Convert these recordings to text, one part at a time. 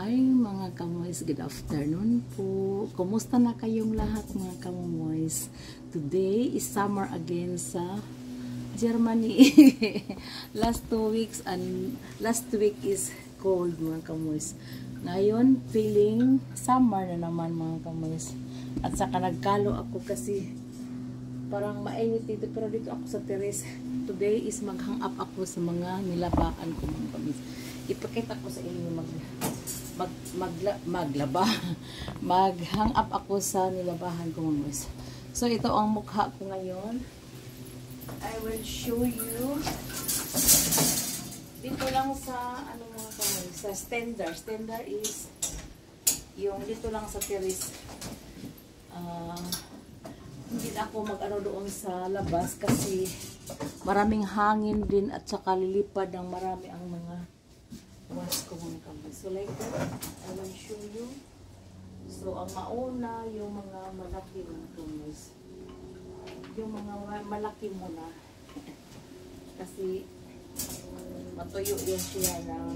Hi mga kamoys, good afternoon po. Kumusta na kayong lahat mga kamoys? Today is summer again sa Germany. Last 2 weeks and last week is cold mga kamoys. Ngayon feeling summer na naman mga kamoys. At saka nagkalo ako kasi parang mainit dito, pero dito ako sa terrace. Today is mag-hang up ako sa mga nilabaan ko mga kamoys. Ipakita ko sa inyo mag-hang up ako sa nilabahan ko mga guys. So ito ang mukha ko ngayon. I will show you. Dito lang sa ano mga kamay, sa standard. Standard is yung dito lang sa terrace. Hindi na ako mag-ano doon sa labas kasi maraming hangin din at saka lilipad ng marami ang mga was ko mga kamay. So like that, I will show you. So ang mauna, yung mga malaki mga kamay. Yung mga malaki muna. Kasi matuyo yan siya ng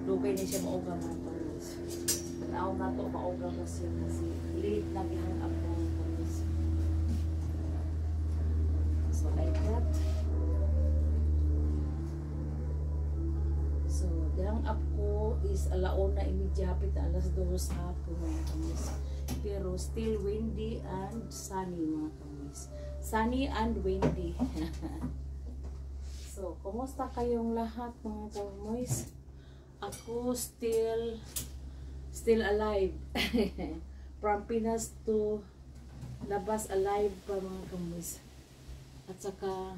lugay niya siya mauga mga kamay. Tanaw na to mauga kasi liit na gihang up mga kamay. So like that. So, ang up ko is alauna imidya hapit na alas 2 hapon mga kamis. Pero still windy and sunny mga kamis. Sunny and windy. So, kumusta kayong lahat mga kamis? Ako still alive. From Pinas to labas alive pa mga kamis. At saka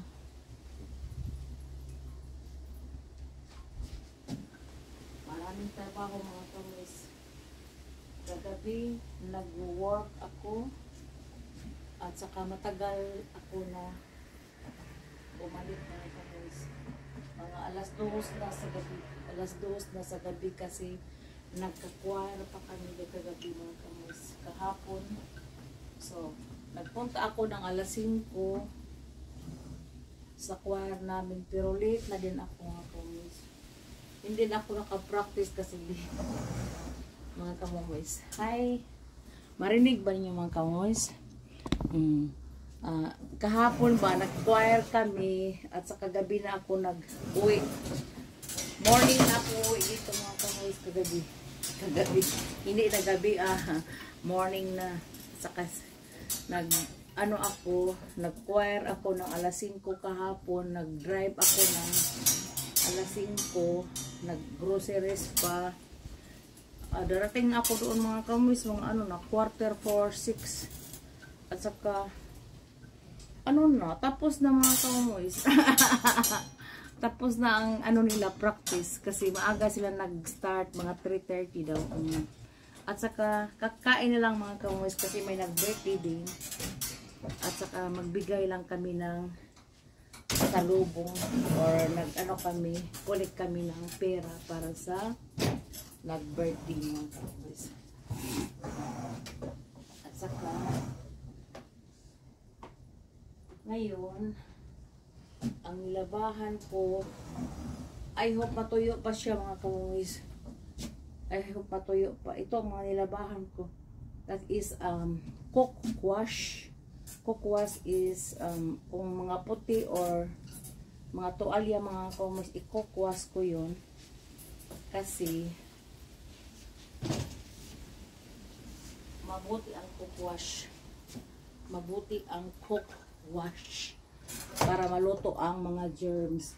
maraming trabaho mga kamis. Kagabi nag-work ako at saka matagal ako na bumalik mga kamis. Mga alas 2 na sa gabi. Alas 2 na sa gabi kasi nagka-choir pa kami kagabi mga kamis. Kahapon. So, nagpunta ako ng alas 5 sa choir namin pero late na din ako mga kamis. Hindi na ako naka-practice kasi mga kamoys. Hi! Marinig ba niyo mga kamoys? Kahapon ba, nag-choir kami at sa kagabi na ako nag-uwi. Morning na ako uwi dito mga kamoys kagabi. Hindi na gabi, morning na. Saka nag-choir ako ng alas 5 kahapon, nag-drive ako ng alas 5, nag-groceries pa. Darating na ako doon mga kamis, mga 6:15. At saka, tapos na mga kamis. Tapos na ang nila practice. Kasi maaga sila nag-start, mga 3:30 daw. At saka, kakain na lang mga kamis kasi may nag-birthday din. At saka, magbigay lang kami ng salubong or kulit kami ng pera para sa nag-birthday mga kamis. At saka ngayon ang nilabahan ko, I hope matuyo pa siya mga kamis. I hope matuyo pa. Ito ang mga nilabahan ko. That is cook wash. Cook wash is kung mga puti or mga tuwalya mga kamis, i-cook wash ko yun kasi mabuti ang cook wash. Mabuti ang cook wash para maluto ang mga germs.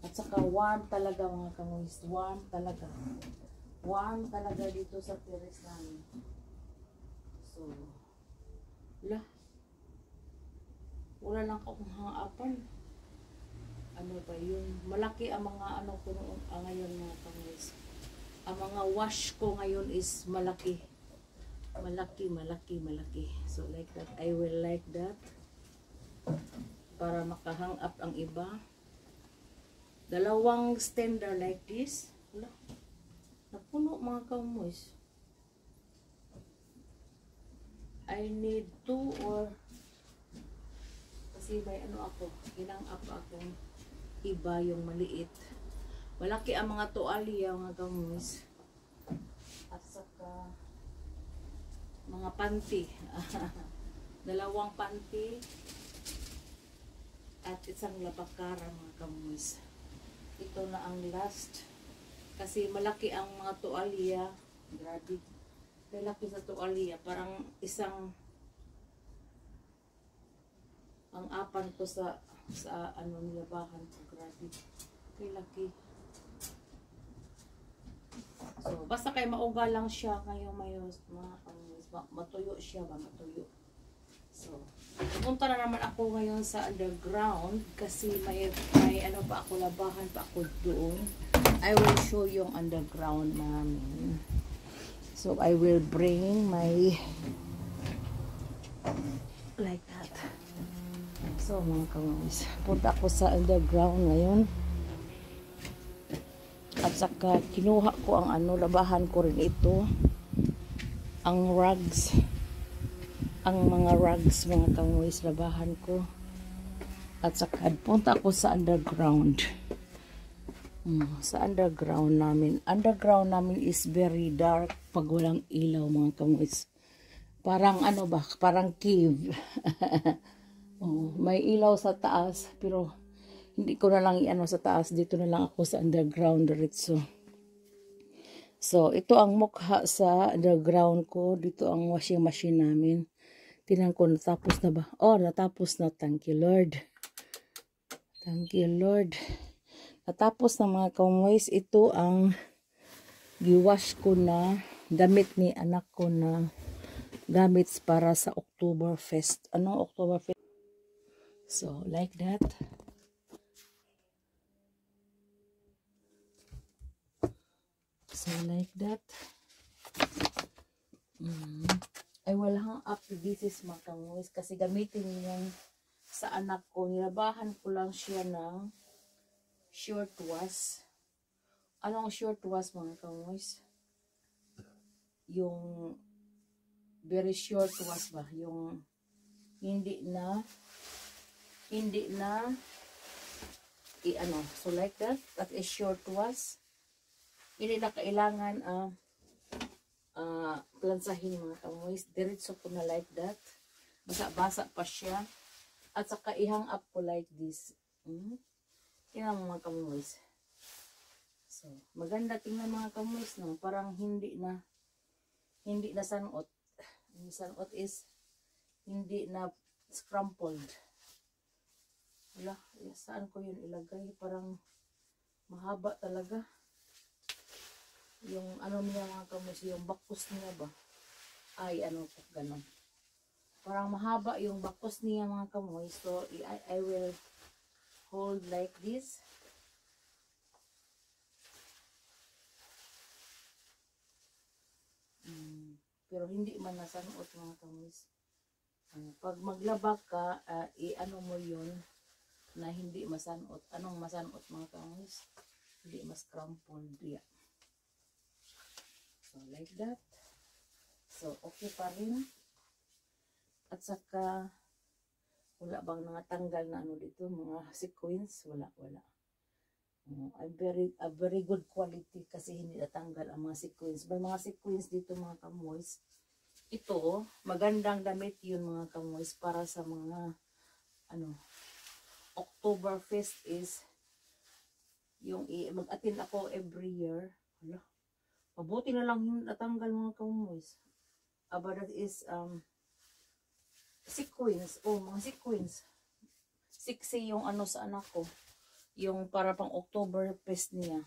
At saka warm talaga mga kamoys. Warm talaga. Warm talaga dito sa terrace namin. So, wala lang akong hang-upan. Ano ba yun? Malaki ang mga ko ngayon mga kamoys. Ang mga wash ko ngayon is malaki. Malaki. So like that. I will like that. Para makahang up ang iba. Dalawang standard like this. Napuno mga kamoys. I need 2 or kasi may ano ako, inang up akong iba yung maliit. Malaki ang mga tuwalya mga kamoys. At saka mga panty. 2 panty at isang labakara mga kamoys. Ito na ang last. Kasi malaki ang mga tuwalya. Grabe. Malaki sa tuwalya. Parang isang ang apan ko sa ano nilabahan ko. Grabe. Laki. So, basta kay mauga lang siya ngayon mga kamoys. Matuyo siya ba? Matuyo. So, pupunta na naman ako ngayon sa underground kasi may ano pa ako, labahan pa ako doon. I will show yung underground namin. So, I will bring my like that. So, mga kamoys, punta ako sa underground ngayon. At saka, kinuha ko ang ano, labahan ko rin ito. Ang rugs. Ang mga rugs, mga kamoys, labahan ko. At saka, punta ako sa underground. Sa underground namin. Underground namin is very dark pag walang ilaw, mga kamoys. Parang ano ba? Parang cave. May ilaw sa taas, pero hindi ko na lang i-ano sa taas. Dito na lang ako sa underground diretso. So, ito ang mukha sa underground ko. Dito ang washing machine namin. Tingnan ko, natapos na ba? Oh, natapos na. Thank you, Lord. Thank you, Lord. Natapos na mga kamoys. Ito ang giwash ko na damit ni anak ko na gamits para sa Oktoberfest. Ano Oktoberfest? So, like that. So, like that. I will hang up this is mga kamoys kasi gamitin yung sa anak ko. Nilabahan ko lang siya ng short wash. Anong short wash mga kamoys? Yung very short wash ba? Yung hindi na i-ano. So like that. That is short wash. Hindi na kailangan plansahin mga kamoys. Diretso ko na like that. Basa-basa pa siya. At saka ihang up ko like this. Yan ang mga kamoys. So, maganda tingnan mga kamoys, no? Parang hindi na sanot. Yung sanot is hindi na scrambled. Wala, saan ko yun ilagay? Parang mahaba talaga. Yung ano niya mga kamoys, yung bakos niya ba? Ay, ano po, ganun. Parang mahaba yung bakos niya mga kamoys. So, I will hold like this. Pero hindi man nasanuot mga kamoys. Pag maglaba ka, i-ano mo yun na hindi masanuot. Anong masanuot mga kamoys? Hindi mas crumpled. Yeah. So, like that. So, okay pa rin. At saka, wala bang natanggal na ano dito, mga sequins? Wala. A very good quality kasi hindi natanggal ang mga sequins. May mga sequins dito mga kamoys. Ito, magandang damit yun mga kamoys para sa mga, Oktoberfest is, yung mag-attend ako every year. Wala. Mabuti na lang hindi natanggal mga kamoys. But that is, sequins. Mga sequins. Sexy yung ano sa anak ko. Yung para pang Oktoberfest niya.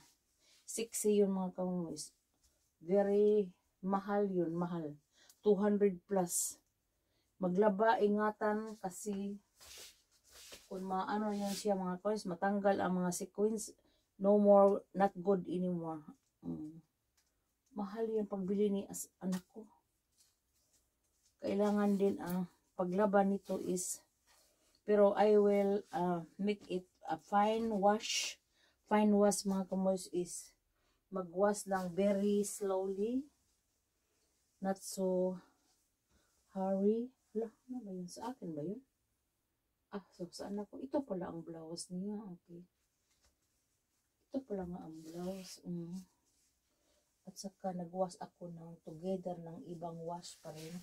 Sexy yung mga kamoys. Very mahal yun. Mahal. 200 plus. Maglaba, ingatan kasi kung maano yan siya mga kamoys, matanggal ang mga sequins. No more, not good anymore. Mahal yung pagbili ni anak ko. Kailangan din paglaban nito is, pero I will make it a fine wash. Fine wash mga kamoys is magwash lang very slowly. Not so Harry. Hala, ano ba yun? Sa akin ba yun? Ah, so saan ako? Ito pala ang blouse niya. Okay. Ito pala nga ang blouse. At saka nagwash ako ng together ng ibang wash pa rin.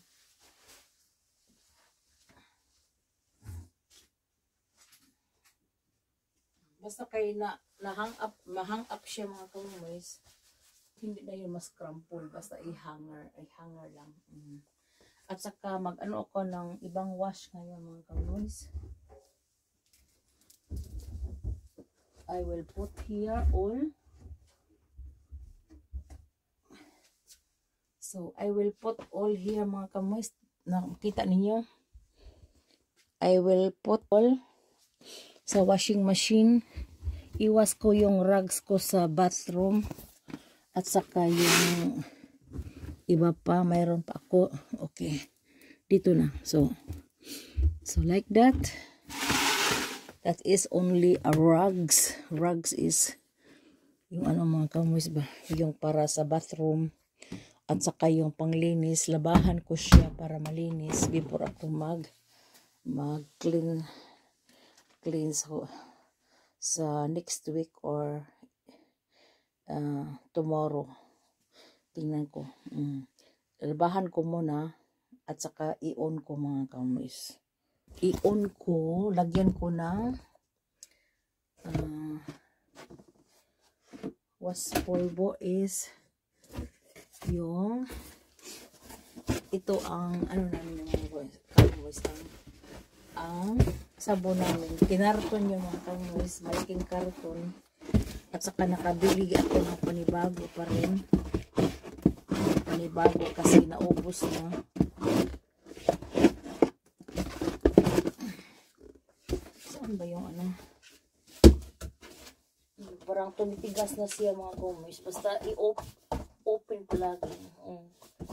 Basta kayo mahang up siya mga kamoys. Hindi na yun mas crumple. Basta i-hanger lang. At saka mag-ano ako ng ibang wash ngayon mga kamoys. I will put here all. So, I will put all here mga kamoys. Nakita ninyo? I will put all sa washing machine. Iwas ko yung rugs ko sa bathroom. At saka yung iba pa. Mayroon pa ako. Okay. Dito na. So like that. That is only a rugs. Rugs is yung ano mga kamoys ba? Yung para sa bathroom. At saka yung panglinis. Labahan ko siya para malinis before ako mag-clean so sa next week or tomorrow. Tingnan ko. Labahan ko muna at saka i-on ko mga kamoys. I-on ko, lagyan ko ng was polvo is yung ito ang ano namin mga kamoys ang sabon namin. Kinarton yung mga kamoys, malaking karton. At saka nakabili ako ng panibago pa rin. Panibago kasi naubos na. Saan ba yung ano? Parang tumitigas na siya mga kamoys. Basta i-open palagi.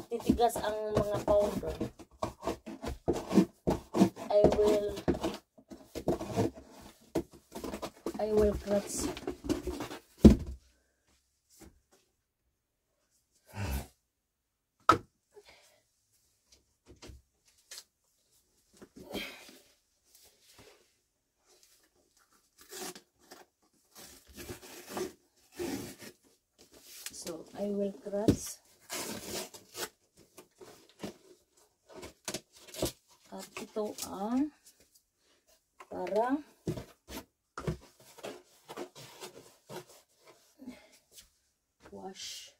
Titigas ang mga powder. I will clutch. So I will crush. At ito ang para wash.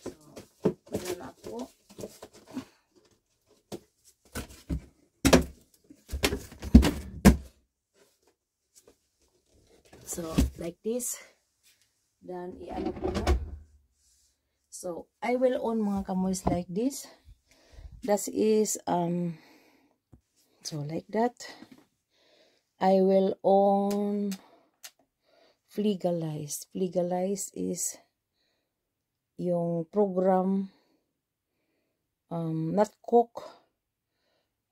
So, meron na ako. So, like this. Then, i-ano ko na. So, I will on mga kamoys like this. That is, so like that. I will on Flegalize. Flegalize is yung program, not cook,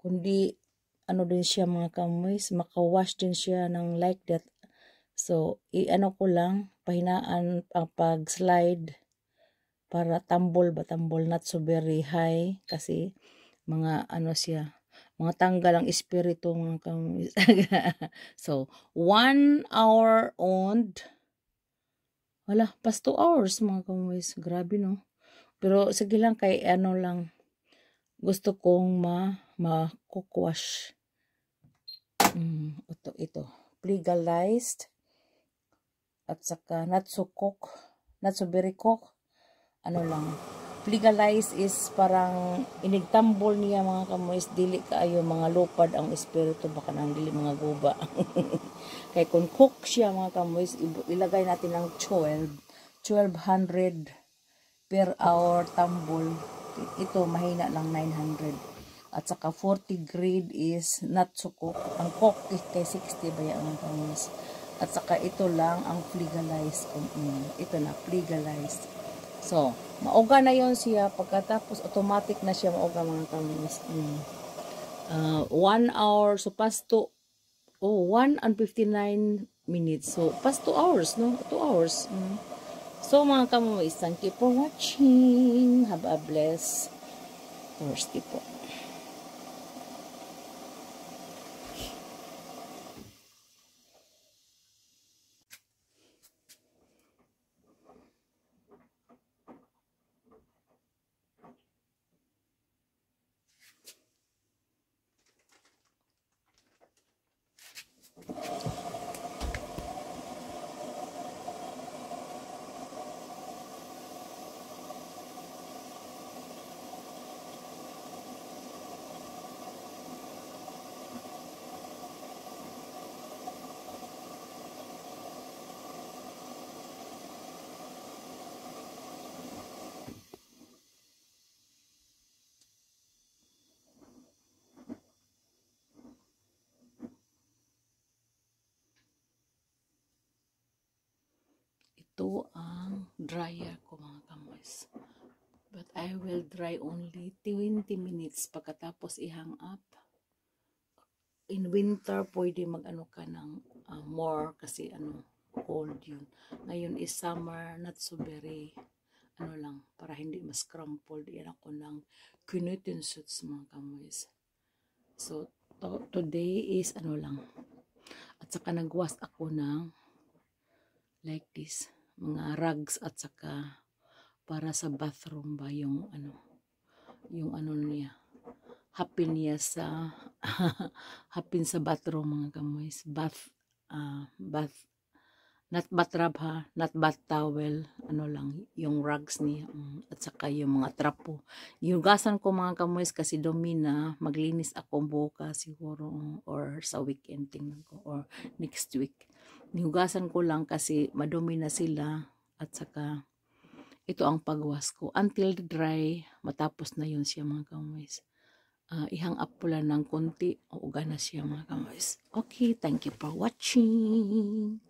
kundi ano din siya mga kamoys, makawash din siya ng like that. So, i-ano ko lang, pahinaan ang pag-slide para tambol not so very high kasi mga ano siya, mga tanggal ang espiritu mga kamoys. So, 1 hour on. Wala, pas 2 hours mga kamoys. Grabe no. Pero sige lang kay ano lang. Gusto kong ma-cookwash. Ito. Legalized. At saka not so cook. Not so very cook. Ano lang. Legalized is parang inigtambol niya mga kamoys. Dili kaayo mga lupad ang espiritu. Baka nang dili mga guba. Kaya kung cook siya mga kamoys, ilagay natin ng 1200 per hour tambol. Ito mahina lang 900. At saka 40 grade is not so cook. Ang cook is kay 60 ba yan mga kamoys. At saka ito lang ang legalized. Ito na, legalized. So, mauga na yon siya. Pagkatapos, automatic na siya mauga mga kamoys. 1 hour. So, past 1 and 59 minutes. So, past 2 hours, no? 2 hours. So mga kamoys, thank you for watching. Have a blessed Thursday po. Ito ang dryer ko mga kamoys. But I will dry only 20 minutes pagkatapos i-hang up. In winter, pwede mag-ano ka ng more kasi cold yun. Ngayon is summer, not so very, lang, para hindi mas crumpled. Yan ako ng Quinuten suits mga kamoys. So, today is lang. At saka nagwas ako ng like this. Mga rugs at saka para sa bathroom ba yung niya. Hapin niya sa hapin sa bathroom mga kamoys. Bath not bathtub ha, not bath towel, lang, yung rugs niya at saka yung mga trapo. Ginugasan ko mga kamoys kasi dumi na, maglinis ako bukas siguro or sa weekend tingnan ko or next week. Nihugasan ko lang kasi madumi na sila at saka ito ang pagwas ko until dry, matapos na yun siya mga kamoys. Ihang up pula ng konti o uga na siya mga kamoys. Okay, thank you for watching.